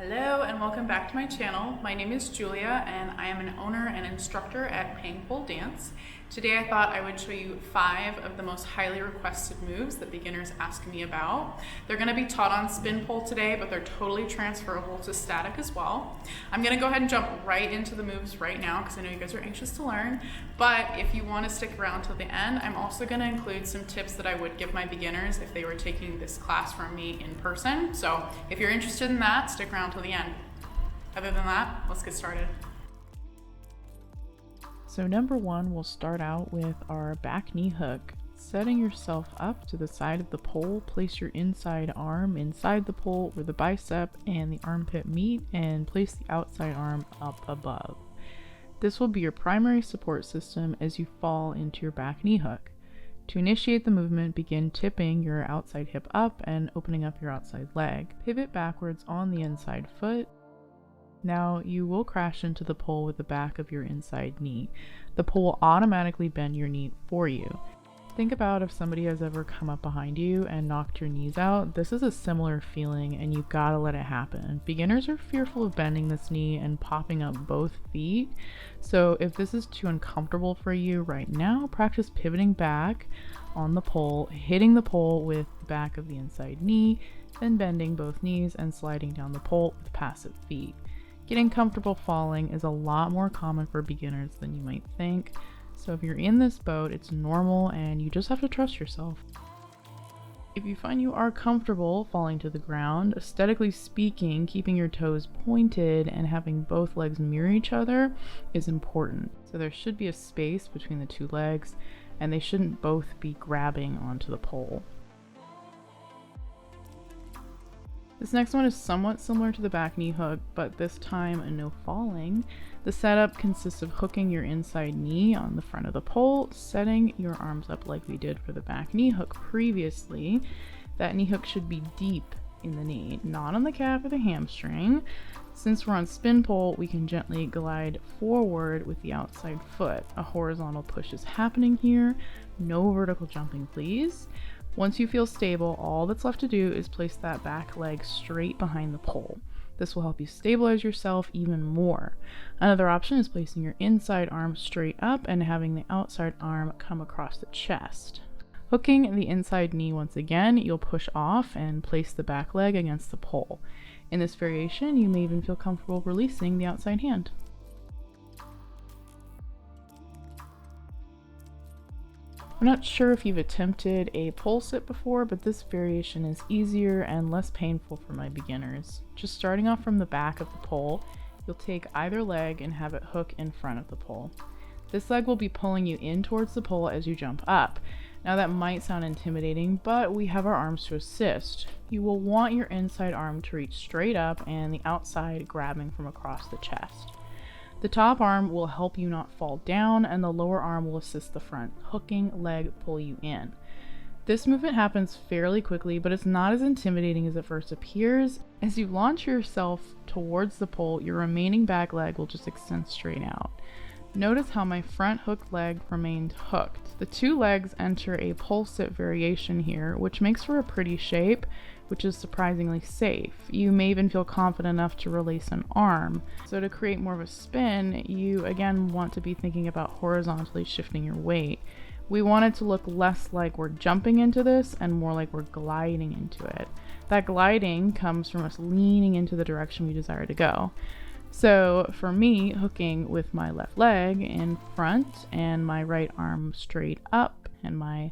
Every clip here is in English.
Hello and welcome back to my channel. My name is Julia and I am an owner and instructor at Pang Pole Dance. Today I thought I would show you 5 of the most highly requested moves that beginners ask me about. They're going to be taught on spin pole today, but they're totally transferable to static as well. I'm going to go ahead and jump right into the moves right now because I know you guys are anxious to learn. But if you want to stick around till the end, I'm also going to include some tips that I would give my beginners if they were taking this class from me in person. So if you're interested in that, stick around till the end. Other than that, let's get started. So number 1, we'll start out with our back knee hook. Setting yourself up to the side of the pole, place your inside arm inside the pole where the bicep and the armpit meet, and place the outside arm up above. This will be your primary support system as you fall into your back knee hook. To initiate the movement, begin tipping your outside hip up and opening up your outside leg. Pivot backwards on the inside foot. Now you will crash into the pole with the back of your inside knee. The pole will automatically bend your knee for you. Think about if somebody has ever come up behind you and knocked your knees out. This is a similar feeling and you gotta let it happen. Beginners are fearful of bending this knee and popping up both feet. So if this is too uncomfortable for you right now, practice pivoting back on the pole, hitting the pole with the back of the inside knee, then bending both knees and sliding down the pole with passive feet. Getting comfortable falling is a lot more common for beginners than you might think. So if you're in this boat, it's normal and you just have to trust yourself. If you find you are comfortable falling to the ground, aesthetically speaking, keeping your toes pointed and having both legs mirror each other is important. So there should be a space between the two legs and they shouldn't both be grabbing onto the pole. This next one is somewhat similar to the back knee hook, but this time no falling. The setup consists of hooking your inside knee on the front of the pole, setting your arms up like we did for the back knee hook previously. That knee hook should be deep in the knee, not on the calf or the hamstring. Since we're on spin pole, we can gently glide forward with the outside foot. A horizontal push is happening here. No vertical jumping, please. Once you feel stable, all that's left to do is place that back leg straight behind the pole. This will help you stabilize yourself even more. Another option is placing your inside arm straight up and having the outside arm come across the chest. Hooking the inside knee once again, you'll push off and place the back leg against the pole. In this variation, you may even feel comfortable releasing the outside hand. I'm not sure if you've attempted a pole sit before, but this variation is easier and less painful for my beginners. Just starting off from the back of the pole, you'll take either leg and have it hook in front of the pole. This leg will be pulling you in towards the pole as you jump up. Now that might sound intimidating, but we have our arms to assist. You will want your inside arm to reach straight up and the outside grabbing from across the chest. The top arm will help you not fall down and the lower arm will assist the front hooking leg pull you in. This movement happens fairly quickly, but it's not as intimidating as it first appears. As you launch yourself towards the pole, your remaining back leg will just extend straight out. Notice how my front hooked leg remained hooked. The two legs enter a pole sit variation here, which makes for a pretty shape, which is surprisingly safe. You may even feel confident enough to release an arm. So to create more of a spin, you again want to be thinking about horizontally shifting your weight. We want it to look less like we're jumping into this and more like we're gliding into it. That gliding comes from us leaning into the direction we desire to go. So for me, hooking with my left leg in front and my right arm straight up and my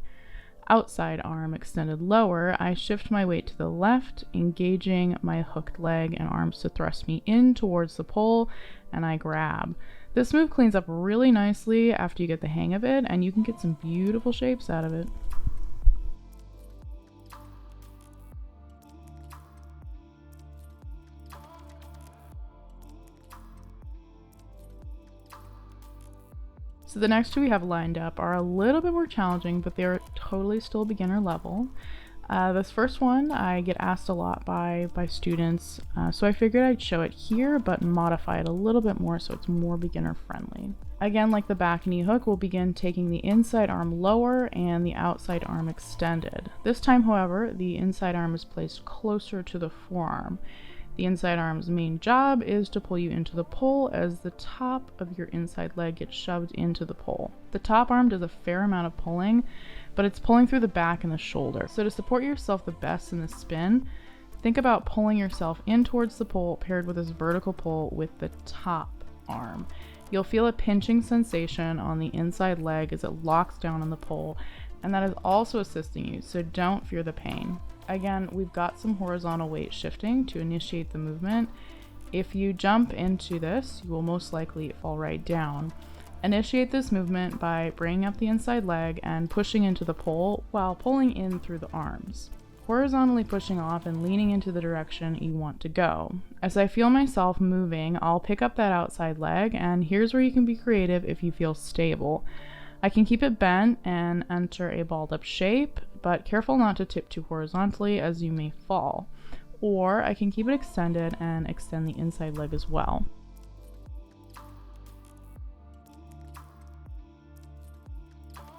outside arm extended lower, I shift my weight to the left, engaging my hooked leg and arms to thrust me in towards the pole, and I grab. This move cleans up really nicely after you get the hang of it, and you can get some beautiful shapes out of it. So the next 2 we have lined up are a little bit more challenging, but they're totally still beginner level. This first one I get asked a lot by students, so I figured I'd show it here, but modify it a little bit more so it's more beginner friendly. Again, like the back knee hook, we'll begin taking the inside arm lower and the outside arm extended. This time, however, the inside arm is placed closer to the forearm. The inside arm's main job is to pull you into the pole as the top of your inside leg gets shoved into the pole. The top arm does a fair amount of pulling, but it's pulling through the back and the shoulder. So to support yourself the best in the spin, think about pulling yourself in towards the pole paired with this vertical pull with the top arm. You'll feel a pinching sensation on the inside leg as it locks down on the pole, and that is also assisting you, so don't fear the pain. Again, we've got some horizontal weight shifting to initiate the movement. If you jump into this, you will most likely fall right down. Initiate this movement by bringing up the inside leg and pushing into the pole while pulling in through the arms. Horizontally pushing off and leaning into the direction you want to go. As I feel myself moving, I'll pick up that outside leg, and here's where you can be creative if you feel stable. I can keep it bent and enter a balled up shape, but careful not to tip too horizontally as you may fall. Or I can keep it extended and extend the inside leg as well.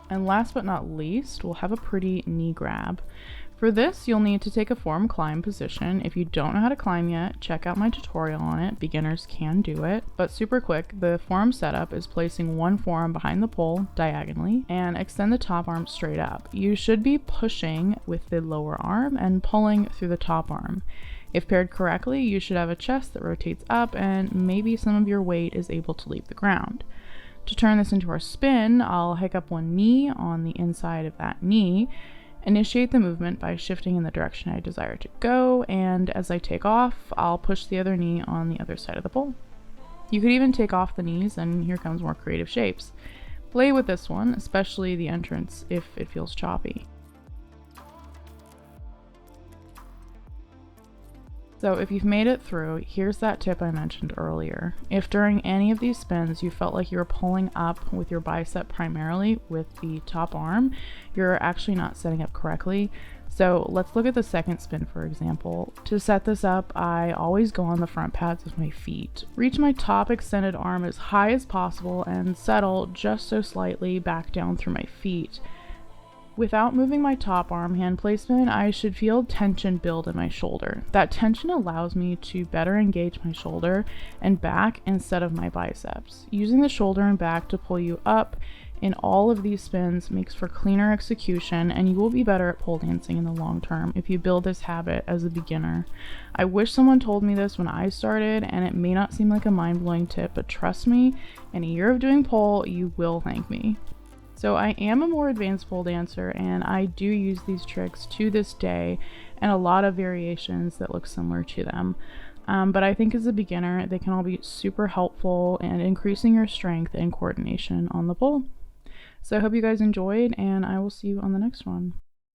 And last but not least, we'll have a pretty knee grab. For this, you'll need to take a form climb position. If you don't know how to climb yet, check out my tutorial on it. Beginners can do it. But super quick, the form setup is placing one forearm behind the pole diagonally and extend the top arm straight up. You should be pushing with the lower arm and pulling through the top arm. If paired correctly, you should have a chest that rotates up and maybe some of your weight is able to leave the ground. To turn this into our spin, I'll hike up one knee on the inside of that knee. Initiate the movement by shifting in the direction I desire to go, and as I take off, I'll push the other knee on the other side of the pole. You could even take off the knees, and here comes more creative shapes. Play with this one, especially the entrance if it feels choppy. So if you've made it through, here's that tip I mentioned earlier. If during any of these spins you felt like you were pulling up with your bicep primarily with the top arm, you're actually not setting up correctly. So let's look at the second spin, for example. To set this up, I always go on the front pads of my feet. Reach my top extended arm as high as possible and settle just so slightly back down through my feet. Without moving my top arm hand placement, I should feel tension build in my shoulder. That tension allows me to better engage my shoulder and back instead of my biceps. Using the shoulder and back to pull you up in all of these spins makes for cleaner execution, and you will be better at pole dancing in the long term if you build this habit as a beginner. I wish someone told me this when I started, and it may not seem like a mind-blowing tip, but trust me, in a year of doing pole, you will thank me. So I am a more advanced pole dancer, and I do use these tricks to this day and a lot of variations that look similar to them. But I think as a beginner, they can all be super helpful in increasing your strength and coordination on the pole. So I hope you guys enjoyed, and I will see you on the next one.